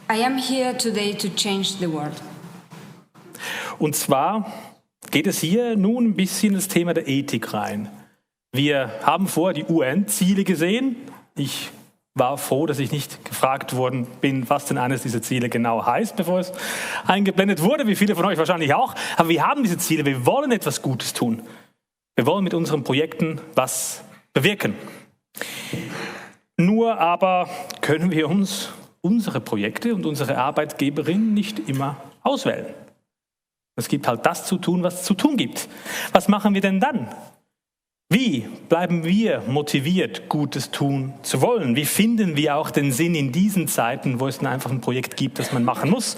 I am here today to change the world. Und zwar geht es hier nun ein bisschen ins Thema der Ethik rein. Wir haben vorher die UN-Ziele gesehen. Ich war froh, dass ich nicht gefragt worden bin, was denn eines dieser Ziele genau heißt, bevor es eingeblendet wurde, wie viele von euch wahrscheinlich auch. Aber wir haben diese Ziele, wir wollen etwas Gutes tun. Wir wollen mit unseren Projekten was bewirken. Nur aber können wir uns unsere Projekte und unsere Arbeitgeberin nicht immer auswählen. Es gibt halt das zu tun, was es zu tun gibt. Was machen wir denn dann? Wie bleiben wir motiviert, Gutes tun zu wollen? Wie finden wir auch den Sinn in diesen Zeiten, wo es dann einfach ein Projekt gibt, das man machen muss?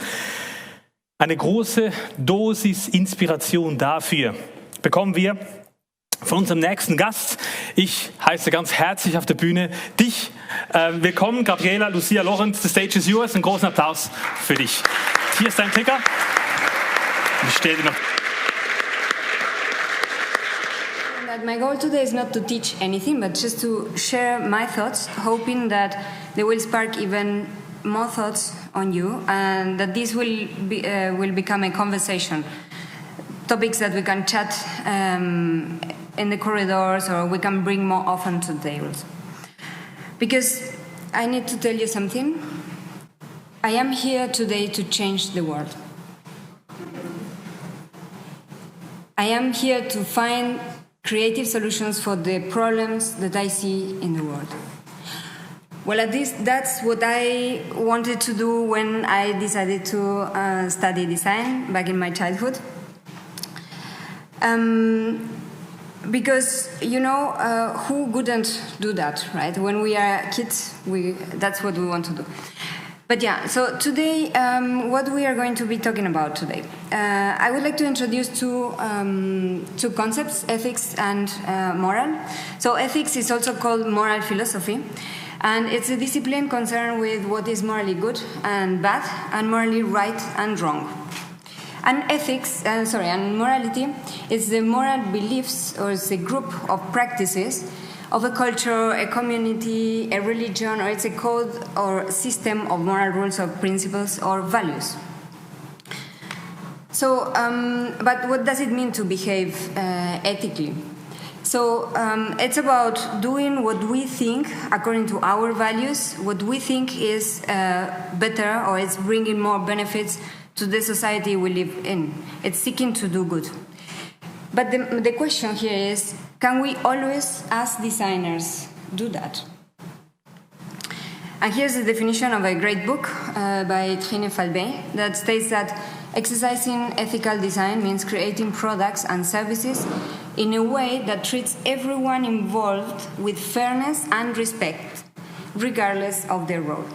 Eine große Dosis Inspiration dafür bekommen wir von unserem nächsten Gast. Ich heiße ganz herzlich auf der Bühne dich. Willkommen, Gabriela Lucia Lorenz. The stage is yours. Einen großen Applaus für dich. Hier ist dein Ticker. Ich stelle dir noch. My goal today is not to teach anything, but just to share my thoughts, hoping that they will spark even more thoughts on you, and that this will become a conversation. Topics that we can chat in the corridors, or we can bring more often to the tables. Because I need to tell you something. I am here today to change the world. I am here to find creative solutions for the problems that I see in the world. Well, at least that's what I wanted to do when I decided to study design back in my childhood. Because, who wouldn't do that, right? When we are kids, that's what we want to do. But yeah, so today, what we are going to be talking about today. I would like to introduce two concepts, ethics and moral. So ethics is also called moral philosophy, and it's a discipline concerned with what is morally good and bad, and morally right and wrong. And and morality is the moral beliefs, or it's a group of practices of a culture, a community, a religion, or it's a code or system of moral rules or principles or values. So, but what does it mean to behave ethically? So, it's about doing what we think, according to our values, what we think is better, or it's bringing more benefits to the society we live in. It's seeking to do good. But the question here is, can we always, as designers, do that? And here's the definition of a great book by Trine Falbey that states that exercising ethical design means creating products and services in a way that treats everyone involved with fairness and respect, regardless of their role.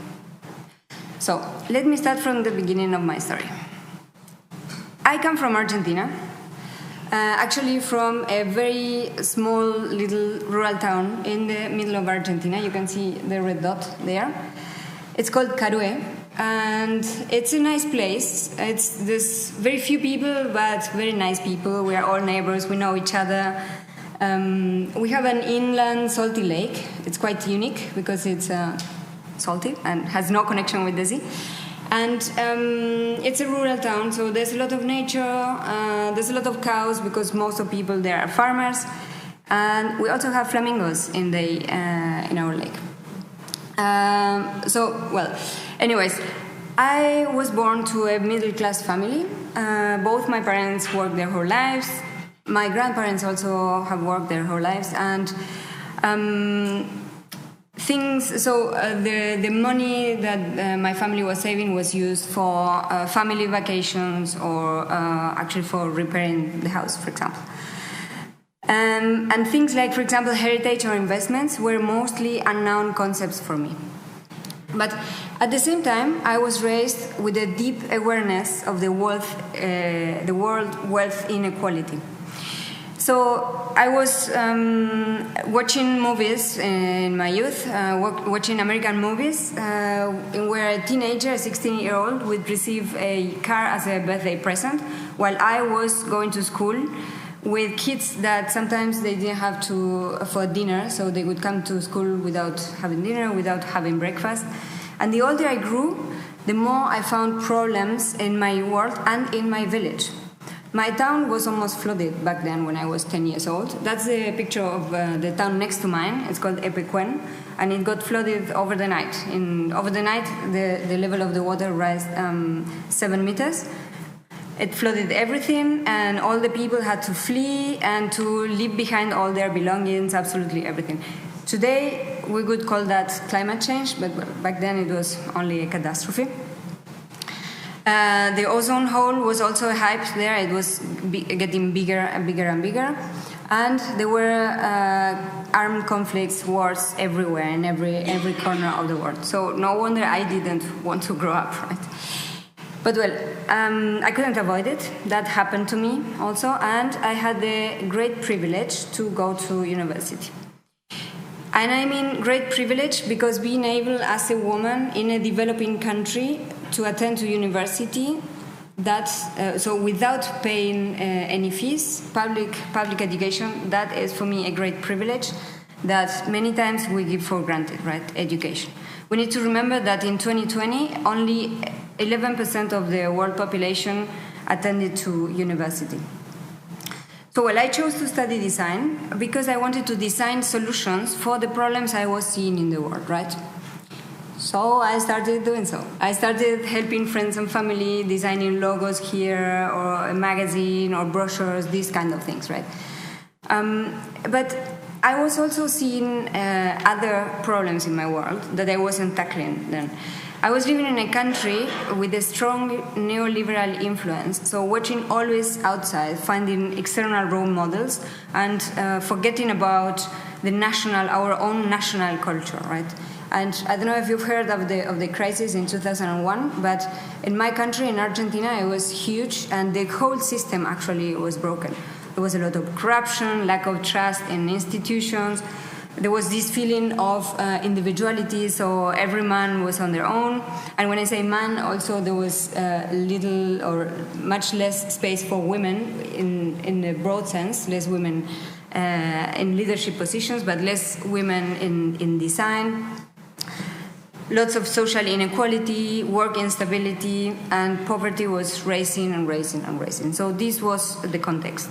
So, let me start from the beginning of my story. I come from Argentina. Actually from a very small little rural town in the middle of Argentina. You can see the red dot there. It's called Carue, and it's a nice place. There's very few people, but very nice people. We are all neighbors, we know each other. We have an inland salty lake. It's quite unique because it's salty and has no connection with the sea. And it's a rural town, so there's a lot of nature, there's a lot of cows because most of people there are farmers, and we also have flamingos in our lake. Anyways, I was born to a middle-class family. Both my parents worked their whole lives. My grandparents also have worked their whole lives, and the money that my family was saving was used for family vacations, or actually for repairing the house, for example. And things like, for example, heritage or investments were mostly unknown concepts for me. But at the same time, I was raised with a deep awareness of the world wealth inequality. So I was watching movies in my youth, watching American movies, where a teenager, a 16-year-old, would receive a car as a birthday present, while I was going to school with kids that sometimes they didn't have to afford dinner, so they would come to school without having dinner, without having breakfast. And the older I grew, the more I found problems in my world and in my village. My town was almost flooded back then when I was 10 years old. That's a picture of the town next to mine. It's called Epecuén, and it got flooded over the night. Over the night, the level of the water rose 7 meters. It flooded everything, and all the people had to flee and to leave behind all their belongings, absolutely everything. Today, we could call that climate change, but back then it was only a catastrophe. The ozone hole was also hyped there. It was getting bigger and bigger and bigger. And there were armed conflicts, wars everywhere, in every corner of the world. So no wonder I didn't want to grow up, right? But well, I couldn't avoid it. That happened to me also. And I had the great privilege to go to university. And I mean great privilege because being able as a woman in a developing country to attend to university, so without paying any fees, public education, that is for me a great privilege that many times we give for granted, right? Education. We need to remember that in 2020, only 11% of the world population attended to university. So well, I chose to study design because I wanted to design solutions for the problems I was seeing in the world, right? So I started doing so. I started helping friends and family, designing logos here, or a magazine, or brochures, these kind of things, right? But I was also seeing other problems in my world that I wasn't tackling then. I was living in a country with a strong neoliberal influence, so watching always outside, finding external role models, and forgetting about our own national culture, right? And I don't know if you've heard of the crisis in 2001, but in my country, in Argentina, it was huge, and the whole system actually was broken. There was a lot of corruption, lack of trust in institutions. There was this feeling of individuality, so every man was on their own. And when I say man, also there was little or much less space for women in a broad sense, less women in leadership positions, but less women in design. Lots of social inequality, work instability, and poverty was rising and rising and rising. So this was the context.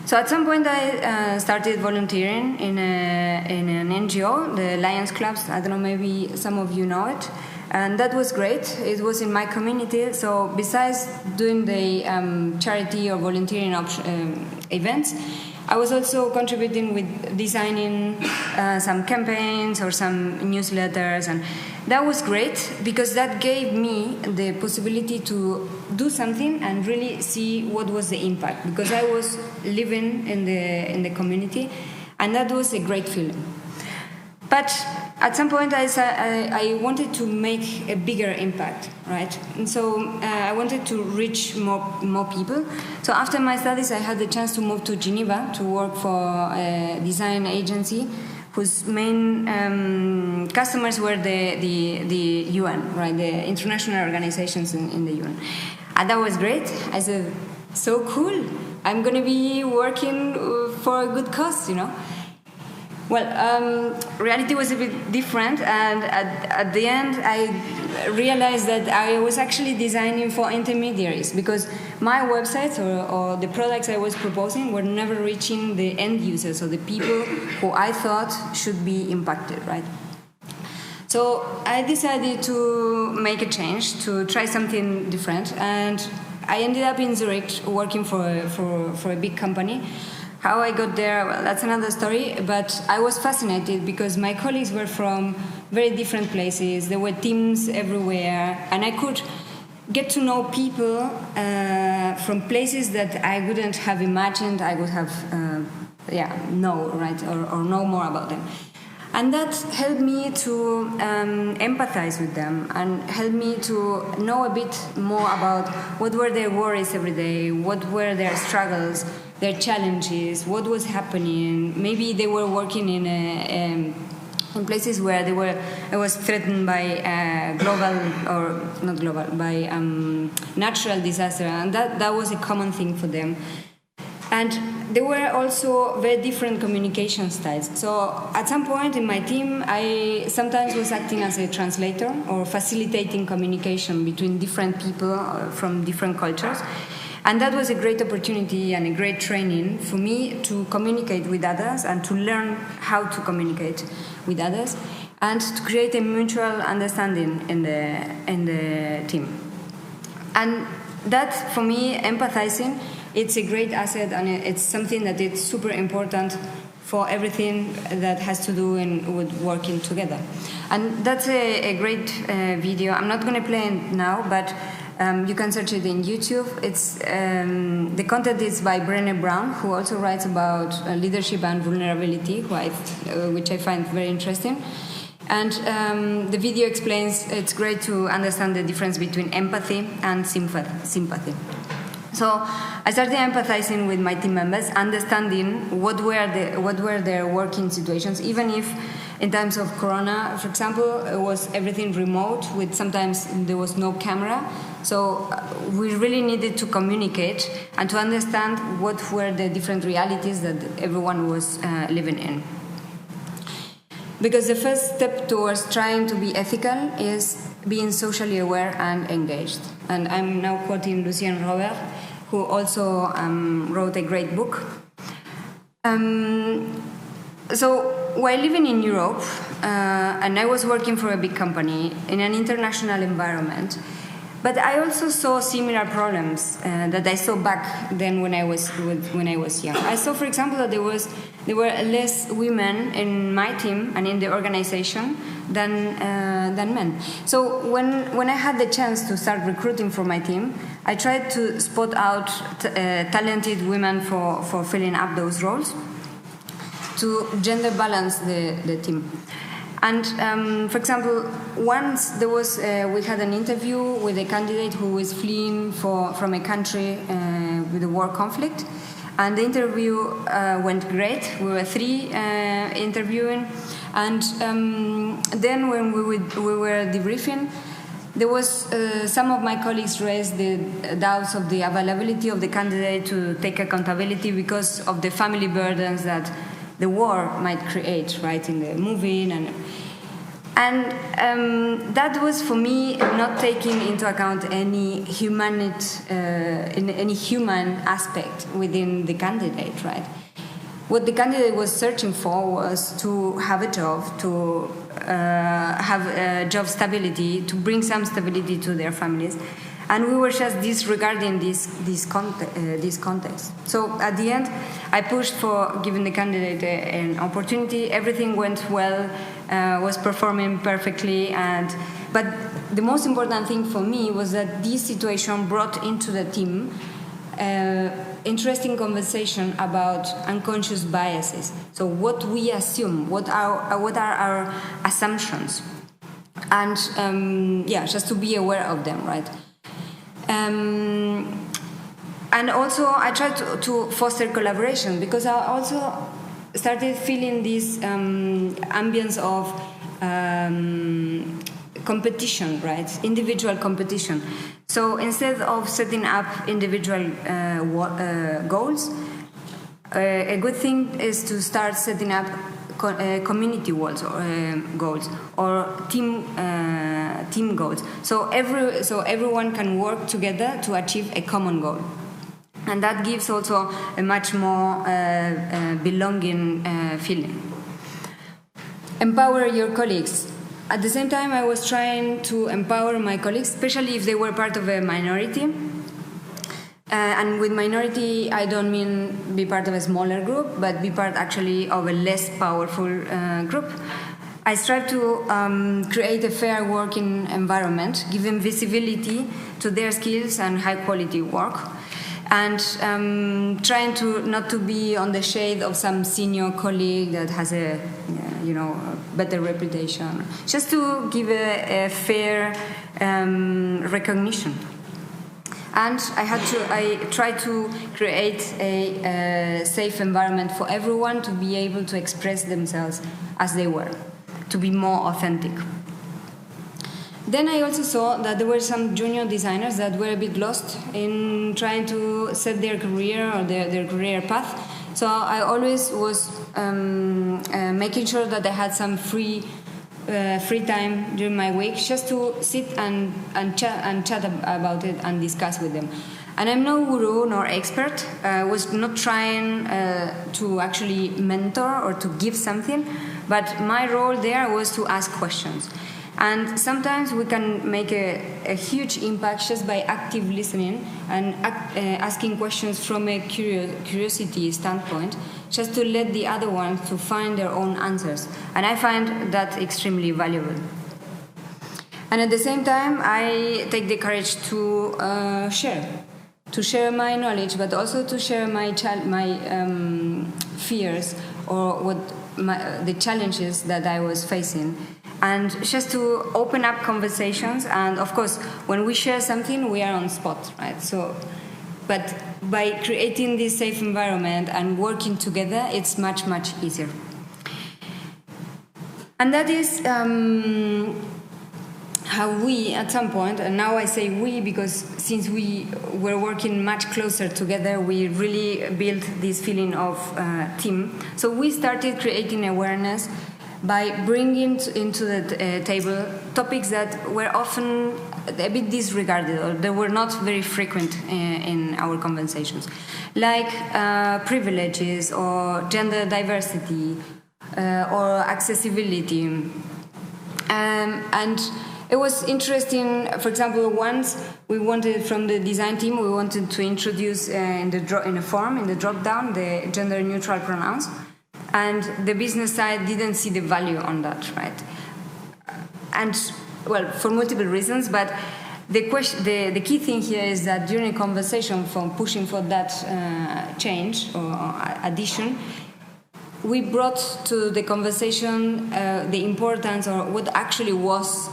So at some point I started volunteering in an NGO, the Lions Clubs. I don't know, maybe some of you know it. And that was great. It was in my community. So besides doing the charity or volunteering events, I was also contributing with designing some campaigns or some newsletters, and that was great because that gave me the possibility to do something and really see what was the impact, because I was living in the community, and that was a great feeling. But at some point I wanted to make a bigger impact, right? And so I wanted to reach more people. So after my studies, I had the chance to move to Geneva to work for a design agency whose main customers were the UN, right? The international organizations in the UN. And that was great. I said, so cool. I'm going to be working for a good cause, you know? Well, reality was a bit different, and at the end I realized that I was actually designing for intermediaries, because my websites or the products I was proposing were never reaching the end users, or the people who I thought should be impacted, right? So I decided to make a change, to try something different, and I ended up in Zurich working for a big company. How I got there, well, that's another story, but I was fascinated because my colleagues were from very different places. There were teams everywhere, and I could get to know people from places that I wouldn't have imagined I would have know, right, or know more about them. And that helped me to empathize with them and helped me to know a bit more about what were their worries every day, what were their struggles, their challenges, what was happening. Maybe they were working in places where it was threatened by natural disaster, and that was a common thing for them. And there were also very different communication styles. So at some point in my team, I sometimes was acting as a translator or facilitating communication between different people from different cultures. And that was a great opportunity and a great training for me to communicate with others and to learn how to communicate with others and to create a mutual understanding in the team. And that, for me, empathizing, it's a great asset, and it's something that is super important for everything that has to do with working together. And that's a great video. I'm not going to play it now, but you can search it in YouTube. It's the content is by Brené Brown, who also writes about leadership and vulnerability, which I find very interesting. And the video explains it's great to understand the difference between empathy and sympathy. So I started empathizing with my team members, understanding what were their working situations, even if in times of Corona, for example, it was everything remote, with sometimes there was no camera. So we really needed to communicate and to understand what were the different realities that everyone was living in. Because the first step towards trying to be ethical is being socially aware and engaged. And I'm now quoting Lucien Robert, who also wrote a great book. So while living in Europe, and I was working for a big company in an international environment, but I also saw similar problems that I saw back then when I was young. I saw, for example, that there were less women in my team and in the organization than men. So when I had the chance to start recruiting for my team, I tried to spot out talented women for filling up those roles, to gender balance the team. And for example, once there was we had an interview with a candidate who was fleeing from a country with a war conflict, and the interview went great. We were 3 interviewing, and then when we were debriefing, there was some of my colleagues raised the doubts of the availability of the candidate to take accountability because of the family burdens that the war might create, right, in the moving and that was for me not taking into account any human aspect within the candidate, right? What the candidate was searching for was to have a job, to have job stability, to bring some stability to their families. And we were just disregarding this context. So at the end, I pushed for giving the candidate an opportunity. Everything went well, was performing perfectly. But the most important thing for me was that this situation brought into the team interesting conversation about unconscious biases. So what we assume, what are our assumptions, and just to be aware of them, right? And also I tried to foster collaboration, because I also started feeling this ambience of competition, right? Individual competition. So instead of setting up individual goals, a good thing is to start setting up community goals or team goals. So everyone can work together to achieve a common goal, and that gives also a much more belonging feeling. Empower your colleagues. At the same time, I was trying to empower my colleagues, especially if they were part of a minority. And with minority, I don't mean be part of a smaller group, but be part actually of a less powerful group. I strive to create a fair working environment, giving visibility to their skills and high-quality work, and trying to not to be on the shade of some senior colleague that has a better reputation. Just to give a fair recognition. And I tried to create a safe environment for everyone to be able to express themselves as they were, to be more authentic. Then I also saw that there were some junior designers that were a bit lost in trying to set their career or their career path. So I always was making sure that I had some free time during my week just to sit and chat about it and discuss with them. And I'm no guru nor expert. I was not trying to actually mentor or to give something, but my role there was to ask questions. And sometimes we can make a huge impact just by active listening and asking questions from a curiosity standpoint, just to let the other ones to find their own answers. And I find that extremely valuable. And at the same time, I take the courage to share my knowledge, but also to share my fears or the challenges that I was facing. And just to open up conversations. And of course, when we share something, we are on spot, right? So, but by creating this safe environment and working together, it's much, much easier. And that is how we, at some point, and now I say we because since we were working much closer together, we really built this feeling of team. So we started creating awareness by bringing into the table topics that were often a bit disregarded, or they were not very frequent in our conversations, like privileges or gender diversity or accessibility. And it was interesting. For example, once we wanted, from the design team, we wanted to introduce in a form, in the drop-down, the gender-neutral pronouns. And the business side didn't see the value on that, right? And, well, for multiple reasons, but the key thing here is that during a conversation from pushing for that change or addition, we brought to the conversation the importance or what actually was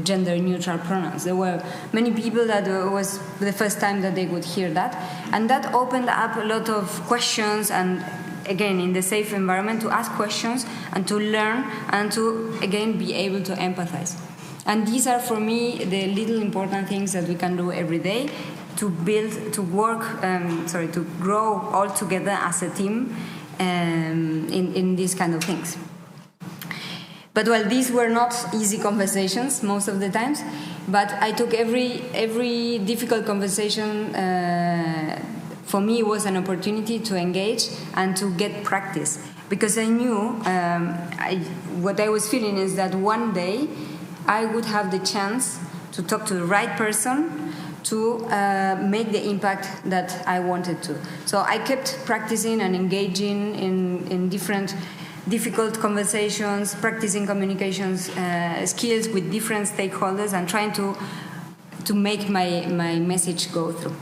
gender-neutral pronouns. There were many people that was the first time that they would hear that, and that opened up a lot of questions and, again, in the safe environment, to ask questions and to learn and to, again, be able to empathize. And these are, for me, the little important things that we can do every day to build, to work, to grow all together as a team in these kind of things. But, well, these were not easy conversations most of the times, but I took every difficult conversation for me, it was an opportunity to engage and to get practice, because I knew what I was feeling is that one day I would have the chance to talk to the right person to make the impact that I wanted to. So I kept practicing and engaging in different difficult conversations, practicing communications skills with different stakeholders and trying to make my message go through.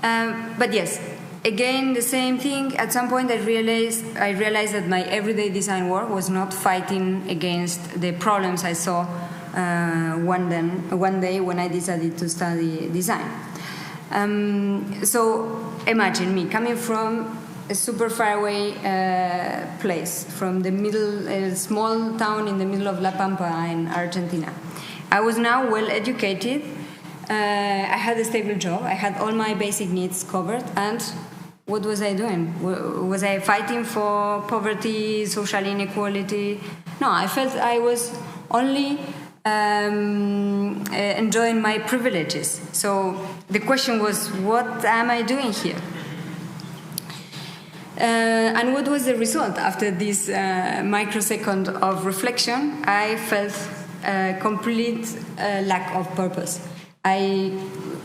But yes, again, the same thing. At some point, I realized that my everyday design work was not fighting against the problems I saw one day when I decided to study design. So imagine me coming from a super far away place, from the a small town in the middle of La Pampa in Argentina. I was now well educated. I had a stable job. I had all my basic needs covered. And what was I doing? Was I fighting for poverty, social inequality? No, I felt I was only enjoying my privileges. So the question was, what am I doing here? And what was the result after this microsecond of reflection? I felt a complete lack of purpose. I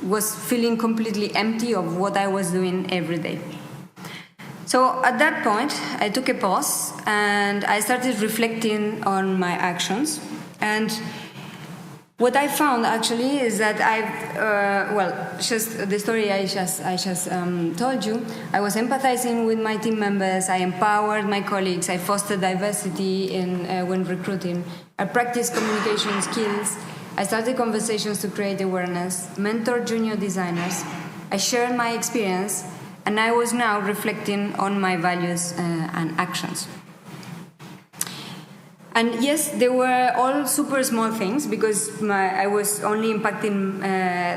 was feeling completely empty of what I was doing every day. So at that point, I took a pause and I started reflecting on my actions. And what I found actually is that just the story I just told you, I was empathizing with my team members, I empowered my colleagues, I fostered diversity when recruiting, I practiced communication skills, I started conversations to create awareness, mentored junior designers, I shared my experience, and I was now reflecting on my values and actions. And yes, they were all super small things because I was only impacting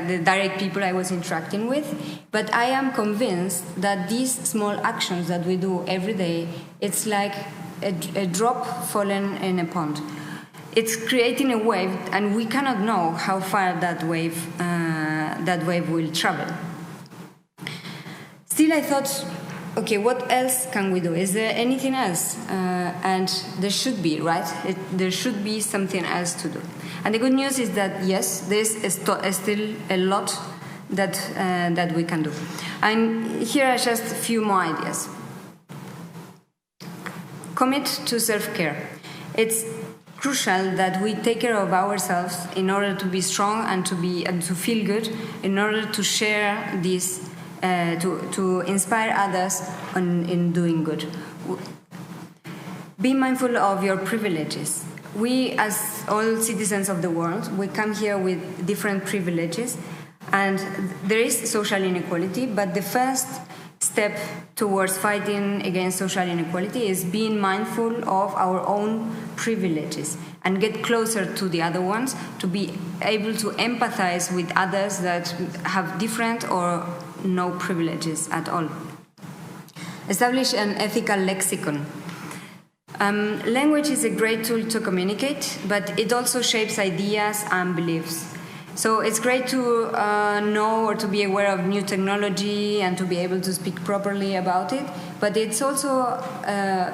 the direct people I was interacting with. But I am convinced that these small actions that we do every day, it's like a drop fallen in a pond. It's creating a wave, and we cannot know how far that wave will travel. Still, I thought, okay, what else can we do? Is there anything else? And there should be, right? There should be something else to do. And the good news is that, yes, there's still a lot that we can do. And here are just a few more ideas. Commit to self-care. It's crucial that we take care of ourselves in order to be strong and to feel good, in order to share this, to inspire others in doing good. Be mindful of your privileges. We, as all citizens of the world, we come here with different privileges, and there is social inequality, but the first step towards fighting against social inequality is being mindful of our own privileges and get closer to the other ones, to be able to empathize with others that have different or no privileges at all. Establish an ethical lexicon. Language is a great tool to communicate, but it also shapes ideas and beliefs. So it's great to know or to be aware of new technology and to be able to speak properly about it. But it's also,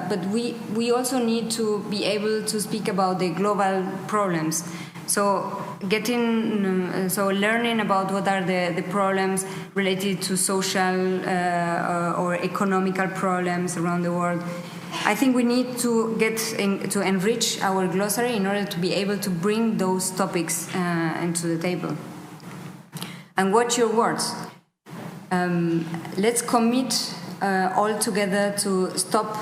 but we also need to be able to speak about the global problems. So learning about what are the problems related to social or economical problems around the world. I think we need to to enrich our glossary in order to be able to bring those topics into the table. And watch your words. Let's commit all together to stop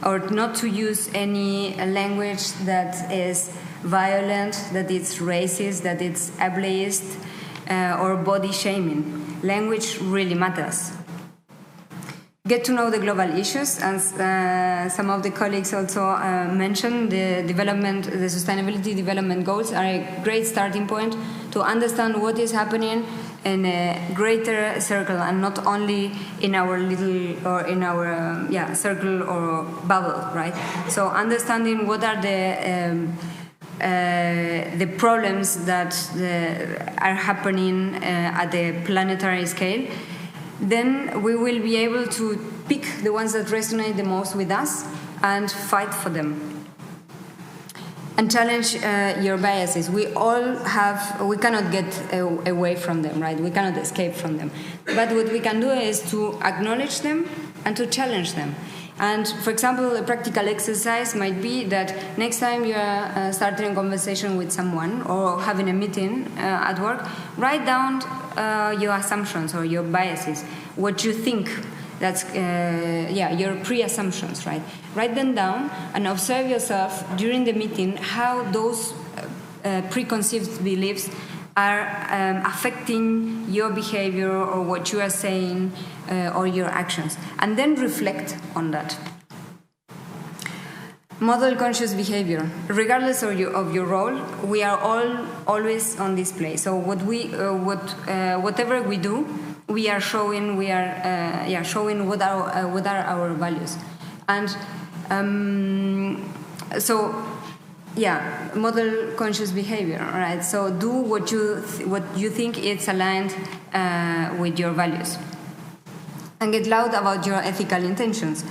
or not to use any language that is violent, that it's racist, that it's ableist, or body shaming. Language really matters. Get to know the global issues, as some of the colleagues also mentioned. The sustainability development goals are a great starting point to understand what is happening in a greater circle and not only in our little or in our circle or bubble, right? So understanding what are the problems that are happening at the planetary scale. Then we will be able to pick the ones that resonate the most with us and fight for them. And challenge your biases. We cannot get away from them, right? We cannot escape from them. But what we can do is to acknowledge them and to challenge them. And for example, a practical exercise might be that next time you are starting a conversation with someone or having a meeting at work, write down your assumptions or your biases, what you think. That's your pre-assumptions, right? Write them down and observe yourself during the meeting how those preconceived beliefs are affecting your behavior or what you are saying or your actions, and then reflect on that. Model conscious behavior. Regardless of your role, we are all always on display. So whatever we do, we are showing. Showing what are our values, and model conscious behavior. Right. So do what you think is aligned with your values, and get loud about your ethical intentions.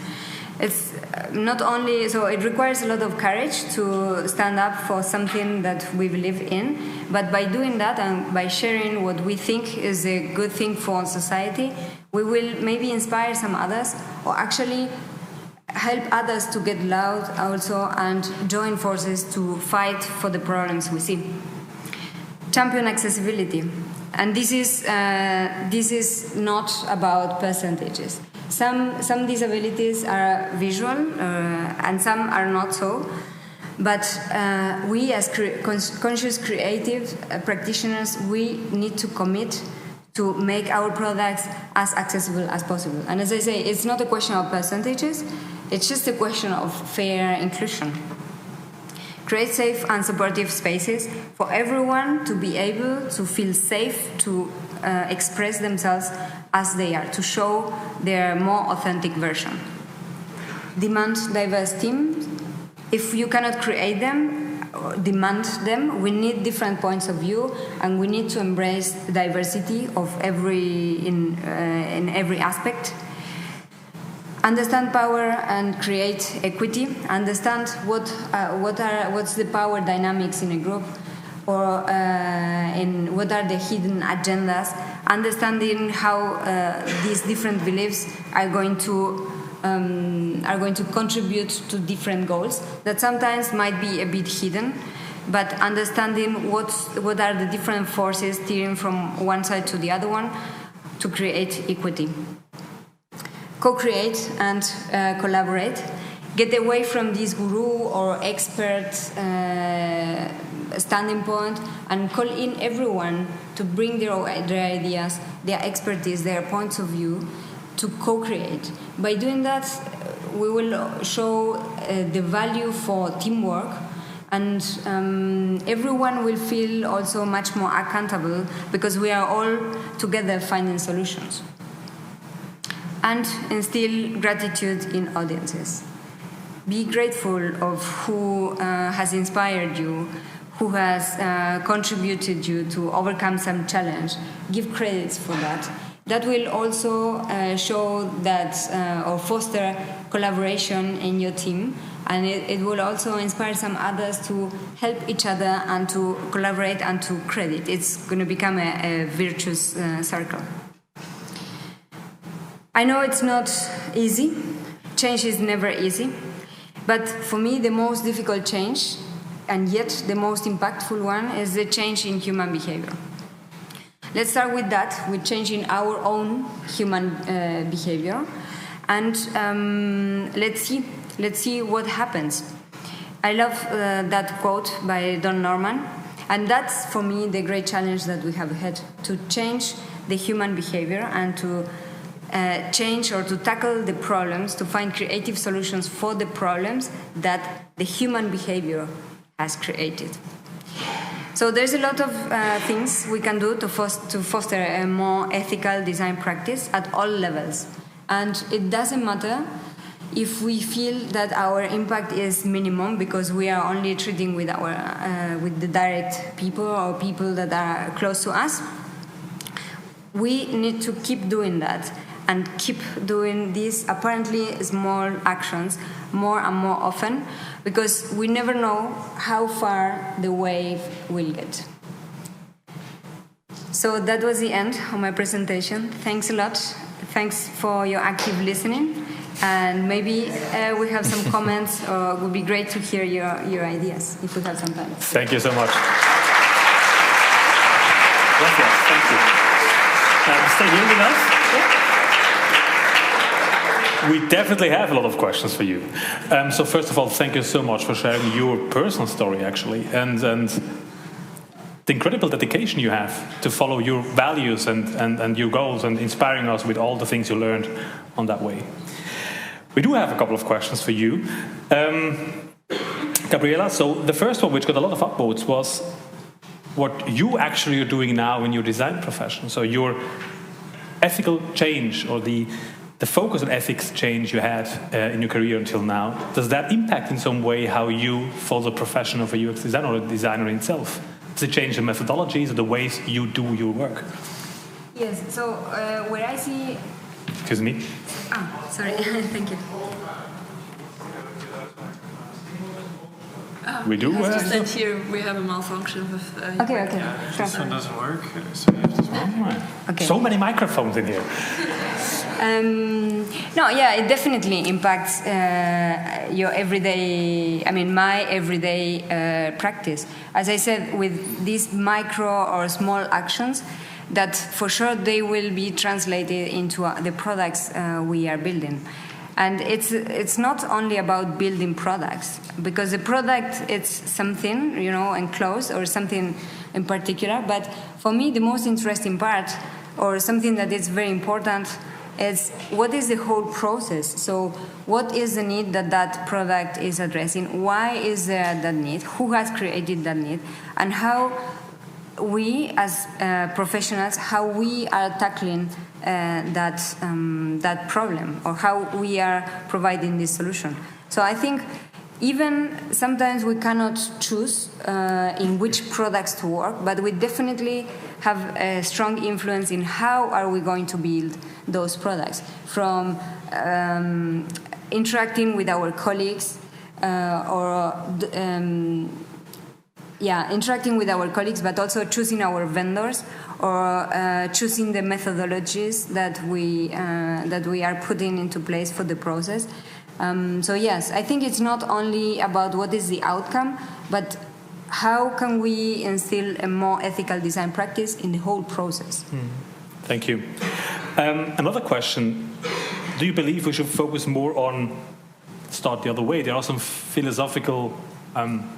It's not only so it requires a lot of courage to stand up for something that we believe in, but by doing that and by sharing what we think is a good thing for society, we will maybe inspire some others or actually help others to get loud also and join forces to fight for the problems we see. Champion accessibility. And this is not about percentages. Some disabilities are visual and some are not so. But we as conscious creative practitioners, we need to commit to make our products as accessible as possible. And as I say, it's not a question of percentages, it's just a question of fair inclusion. create safe and supportive spaces for everyone to be able to feel safe to express themselves as they are, to show their more authentic version. Demand diverse teams. If you cannot create them, demand them, we need different points of view, and we need to embrace diversity of in every aspect. Understand power and create equity. Understand what's the power dynamics in a group, or in what are the hidden agendas. Understanding how these different beliefs are going to contribute to different goals that sometimes might be a bit hidden, but understanding what are the different forces steering from one side to the other one to create equity. Co-create and collaborate. Get away from this guru or expert standing point and call in everyone to bring their ideas, their expertise, their points of view to co-create. By doing that, we will show the value for teamwork, and everyone will feel also much more accountable because we are all together finding solutions. And instill gratitude in audiences. Be grateful of who has inspired you, who has contributed you to overcome some challenge. Give credits for that. That will also show that or foster collaboration in your team, and it will also inspire some others to help each other and to collaborate and to credit. It's going to become a virtuous circle. I know it's not easy. Change is never easy. But for me, the most difficult change, and yet the most impactful one, is the change in human behavior. Let's start with that, with changing our own human behavior. And let's see what happens. I love that quote by Don Norman. And that's, for me, the great challenge that we have ahead, to change the human behavior and to change or to tackle the problems, to find creative solutions for the problems that the human behavior has created. So there's a lot of things we can do to foster a more ethical design practice at all levels. And it doesn't matter if we feel that our impact is minimum because we are only treating with the direct people or people that are close to us. We need to keep doing that and keep doing these apparently small actions more and more often, because we never know how far the wave will get. So that was the end of my presentation. Thanks a lot. Thanks for your active listening. And maybe we have some comments, or it would be great to hear your ideas if we have some time. Thank you so much. Yes, thank you. Stay here with us. Yeah. We definitely have a lot of questions for you. So first of all, thank you so much for sharing your personal story, actually, and the incredible dedication you have to follow your values and your goals, and inspiring us with all the things you learned on that way. We do have a couple of questions for you. Gabriela, so the first one, which got a lot of upvotes, was what you actually are doing now in your design profession. So your ethical change, or the focus on ethics change you had in your career until now, does that impact in some way how you follow the profession of a UX designer or a designer itself? Does it change the methodologies or the ways you do your work? Yes, so where I see... Excuse me? Ah, sorry, thank you. We do? Just that here we have a malfunction with... Okay. Yeah, if sure. this one doesn't work, so you have to switch. Okay. So many microphones in here. No, yeah, it definitely impacts your everyday, my everyday practice. As I said, with these micro or small actions, that for sure they will be translated into the products we are building. And it's not only about building products, because the product, it's something, enclosed or something in particular. But for me, the most interesting part, or something that is very important, It's what is the whole process. So what is the need that product is addressing? Why is there that need? Who has created that need? And how we as professionals, how we are tackling that problem, or how we are providing this solution. So I think even sometimes we cannot choose in which products to work, but we definitely have a strong influence in how are we going to build those products, from interacting with our colleagues interacting with our colleagues, but also choosing our vendors, or choosing the methodologies that we are putting into place for the process. So yes, I think it's not only about what is the outcome, but how can we instill a more ethical design practice in the whole process. Thank you. Another question: do you believe we should focus more on, start the other way, there are some philosophical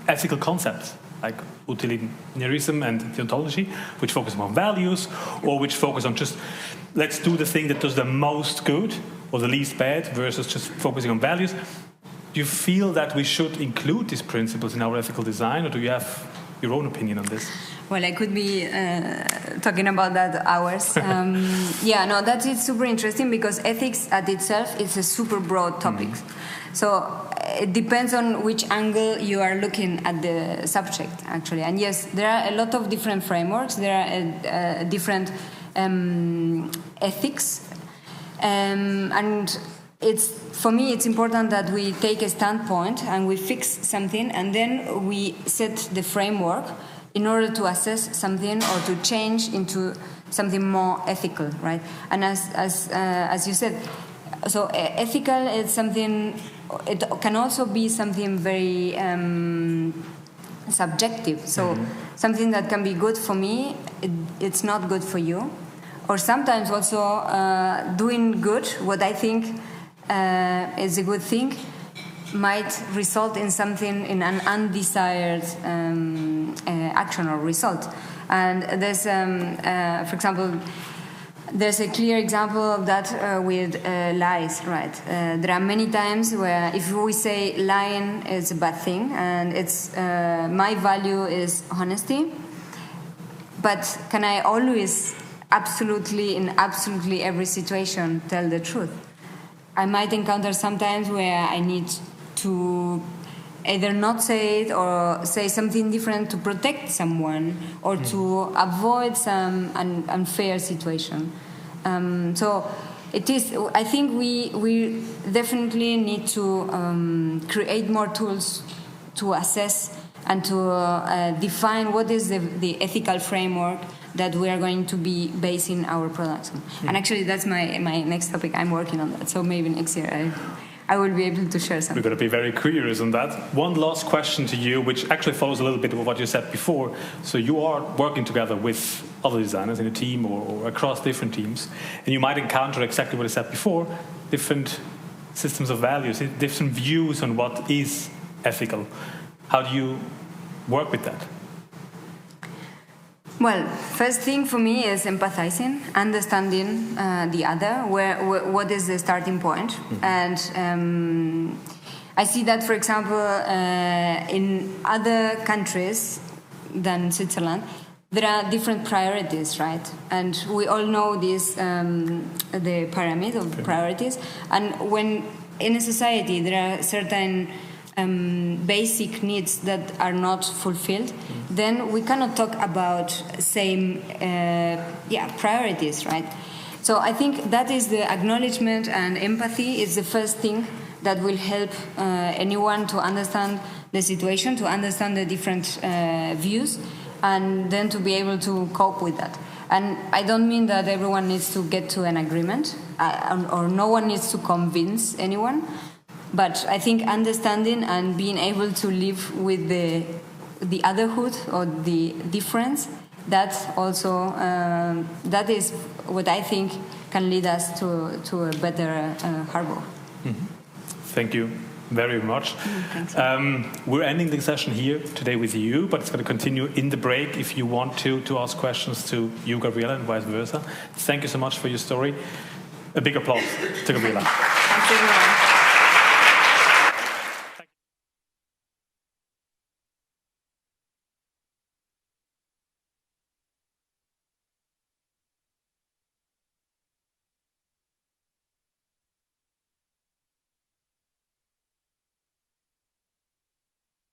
ethical concepts like utilitarianism and deontology, which focus on values, or which focus on just let's do the thing that does the most good or the least bad, versus just focusing on values. Do you feel that we should include these principles in our ethical design, or do you have your own opinion on this? Well, I could be talking about that hours. That is super interesting, because ethics at itself is a super broad topic. So it depends on which angle you are looking at the subject, actually. And yes, there are a lot of different frameworks. There are different ethics. And for me, it's important that we take a standpoint and we fix something, and then we set the framework in order to assess something or to change into something more ethical, right? And as you said, so ethical is something. It can also be something very subjective. So something that can be good for me, it's not good for you. Or sometimes also doing good, what I think is a good thing, might result in something, in an undesired action or result. And there's, for example, there's a clear example of that with lies, right? There are many times where if we say lying is a bad thing, and it's my value is honesty, but can I always in absolutely every situation tell the truth? I might encounter sometimes where I need to either not say it or say something different to protect someone or to avoid some unfair situation. So it is. I think we definitely need to create more tools to assess and to define what is the ethical framework that we are going to be basing our products on. And actually, that's my next topic. I'm working on that. So maybe next year I will be able to share something. We're going to be very curious on that. One last question to you, which actually follows a little bit of what you said before. So you are working together with other designers in a team or across different teams, and you might encounter exactly what I said before, different systems of values, different views on what is ethical. How do you work with that? Well, first thing for me is empathizing, understanding the other, what is the starting point. And I see that, for example, in other countries than Switzerland, there are different priorities, right? And we all know this, the pyramid of priorities. And when in a society there are certain basic needs that are not fulfilled, then we cannot talk about same priorities, right? So I think that is the acknowledgement, and empathy is the first thing that will help anyone to understand the situation, to understand the different views, and then to be able to cope with that. And I don't mean that everyone needs to get to an agreement, or no one needs to convince anyone. But I think understanding and being able to live with the otherhood or the difference, that also that is what I think can lead us to a better harbor. Thank you very much. We're ending the session here today with you, but it's going to continue in the break if you want to ask questions to you, Gabriela, and vice versa. Thank you so much for your story. A big applause to Gabriela. Thanks everyone.